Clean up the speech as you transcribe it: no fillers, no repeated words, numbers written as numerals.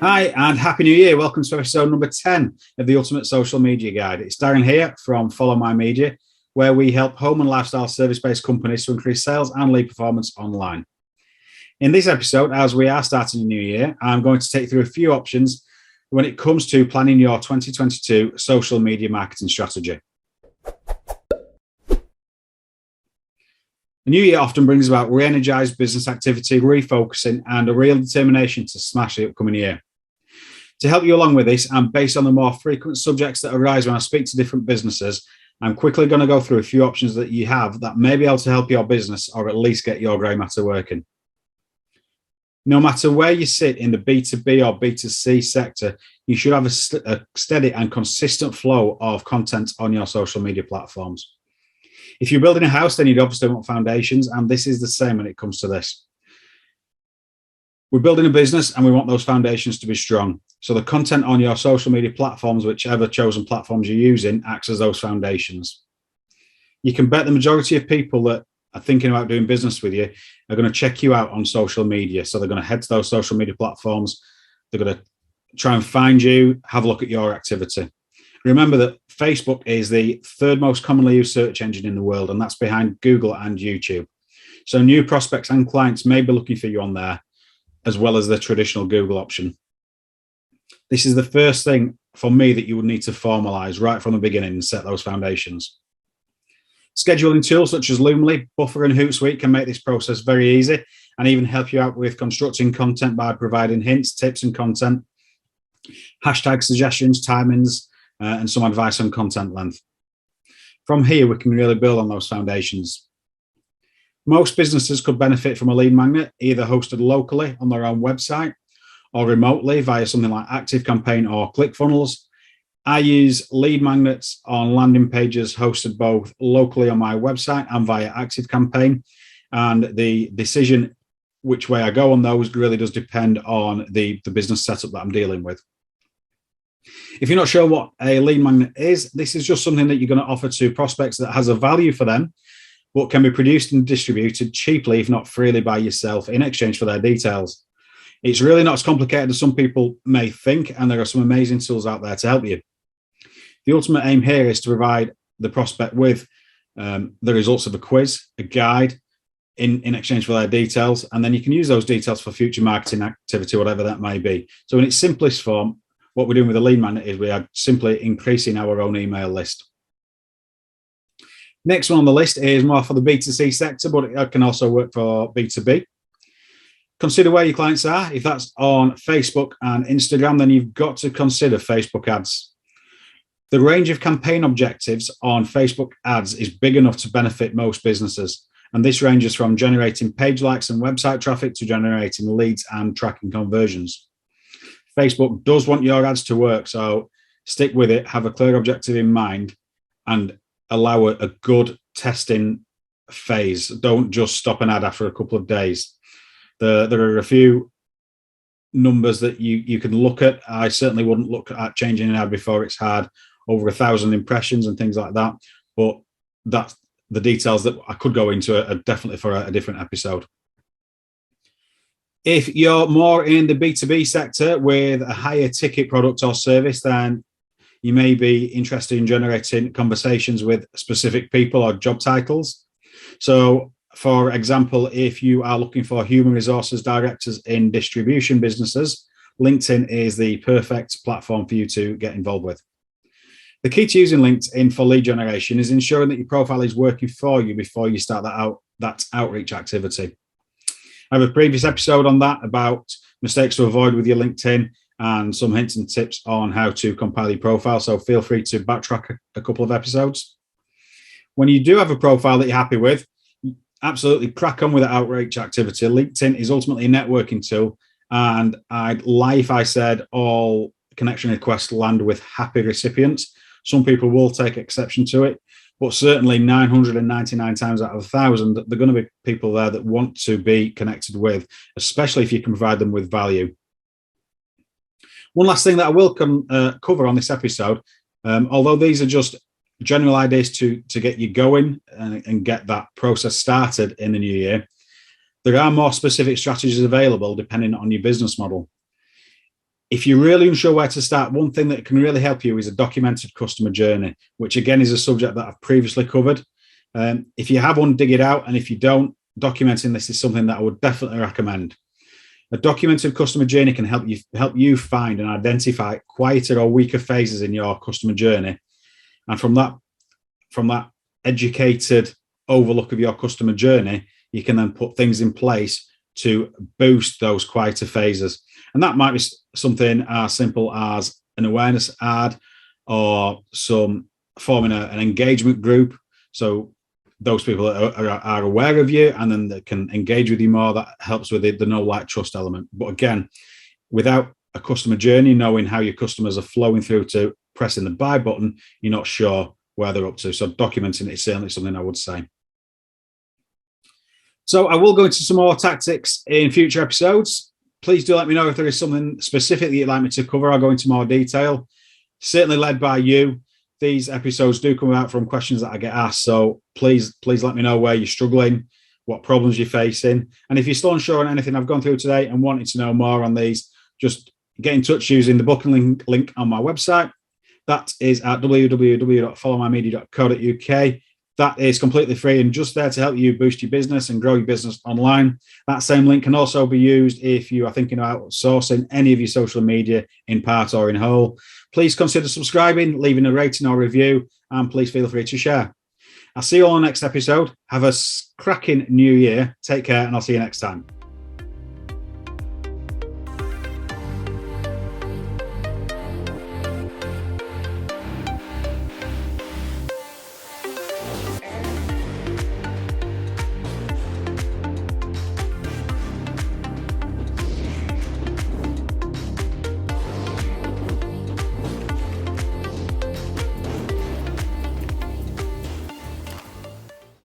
Hi, and Happy New Year. Welcome to episode number 10 of the Ultimate Social Media Guide. It's Darren here from Follow My Media, where we help home and lifestyle service-based companies to increase sales and lead performance online. In this episode, as we are starting a new year, I'm going to take you through a few options when it comes to planning your 2022 social media marketing strategy. The new year often brings about re-energized business activity, refocusing, and a real determination to smash the upcoming year. To help you along with this, and based on the more frequent subjects that arise when I speak to different businesses, I'm quickly going to go through a few options that you have that may be able to help your business or at least get your grey matter working. No matter where you sit in the B2B or B2C sector, you should have a steady and consistent flow of content on your social media platforms. If you're building a house, then you'd obviously want foundations, and this is the same when it comes to this. We're building a business and we want those foundations to be strong. So the content on your social media platforms, whichever chosen platforms you're using, acts as those foundations. You can bet the majority of people that are thinking about doing business with you are going to check you out on social media. So they're going to head to those social media platforms. They're going to try and find you, have a look at your activity. Remember that Facebook is the third most commonly used search engine in the world, and that's behind Google and YouTube. So new prospects and clients may be looking for you on there, as well as the traditional Google option. This is the first thing for me that you would need to formalize right from the beginning and set those foundations. Scheduling tools such as Loomly, Buffer, and Hootsuite can make this process very easy and even help you out with constructing content by providing hints, tips, and content, hashtag suggestions, timings, and some advice on content length. From here, we can really build on those foundations. Most businesses could benefit from a lead magnet, either hosted locally on their own website or remotely via something like ActiveCampaign or ClickFunnels. I use lead magnets on landing pages hosted both locally on my website and via ActiveCampaign. And the decision which way I go on those really does depend on the business setup that I'm dealing with. If you're not sure what a lead magnet is, this is just something that you're going to offer to prospects that has a value for them, but can be produced and distributed cheaply, if not freely, by yourself in exchange for their details. It's really not as complicated as some people may think, and there are some amazing tools out there to help you. The ultimate aim here is to provide the prospect with the results of a quiz, a guide, in exchange for their details, and then you can use those details for future marketing activity, whatever that may be. So in its simplest form, what we're doing with a lead magnet is we are simply increasing our own email list. Next one on the list is more for the B2C sector, but it can also work for B2B. Consider where your clients are. If that's on Facebook and Instagram, then you've got to consider Facebook ads. The range of campaign objectives on Facebook ads is big enough to benefit most businesses. And this ranges from generating page likes and website traffic to generating leads and tracking conversions. Facebook does want your ads to work, so stick with it, have a clear objective in mind, and allow a good testing phase. Don't just stop an ad after a couple of days. There are a few numbers that you can look at. I certainly wouldn't look at changing an ad before it's had over 1,000 impressions and things like that, but that's the details that I could go into are definitely for a different episode. If you're more in the B2B sector with a higher ticket product or service, then you may be interested in generating conversations with specific people or job titles. So, for example, if you are looking for human resources directors in distribution businesses, LinkedIn is the perfect platform for you to get involved with. The key to using LinkedIn for lead generation is ensuring that your profile is working for you before you start that outreach activity. I have a previous episode on that about mistakes to avoid with your LinkedIn and some hints and tips on how to compile your profile. So feel free to backtrack a couple of episodes. When you do have a profile that you're happy with, absolutely crack on with the outreach activity. LinkedIn is ultimately a networking tool, and I'd lie if I said all connection requests land with happy recipients. Some people will take exception to it, but certainly 999 times out of 1,000, there are going to be people there that want to be connected with, especially if you can provide them with value. One last thing that I will cover on this episode, although these are just general ideas to get you going and get that process started in the new year, there are more specific strategies available depending on your business model. If you're really unsure where to start, one thing that can really help you is a documented customer journey, which again is a subject that I've previously covered. If you have one, dig it out. And if you don't, documenting this is something that I would definitely recommend. A documented customer journey can help you find and identify quieter or weaker phases in your customer journey. And from that educated overlook of your customer journey, you can then put things in place to boost those quieter phases. And that might be something as simple as an awareness ad or forming an engagement group. So those people are aware of you and then they can engage with you more. That helps with the know, like, trust element. But again, without a customer journey, knowing how your customers are flowing through to pressing the buy button, you're not sure where they're up to. So documenting it is certainly something I would say. So I will go into some more tactics in future episodes. Please do let me know if there is something specific that you'd like me to cover. I'll go into more detail, certainly led by you. These episodes do come out from questions that I get asked. So please let me know where you're struggling, what problems you're facing. And if you're still unsure on anything I've gone through today and wanting to know more on these, just get in touch using the booking link on my website. That is at www.followmymedia.co.uk. That is completely free and just there to help you boost your business and grow your business online. That same link can also be used if you are thinking about outsourcing any of your social media in part or in whole. Please consider subscribing, leaving a rating or review, and please feel free to share. I'll see you all on the next episode. Have a cracking new year. Take care, and I'll see you next time.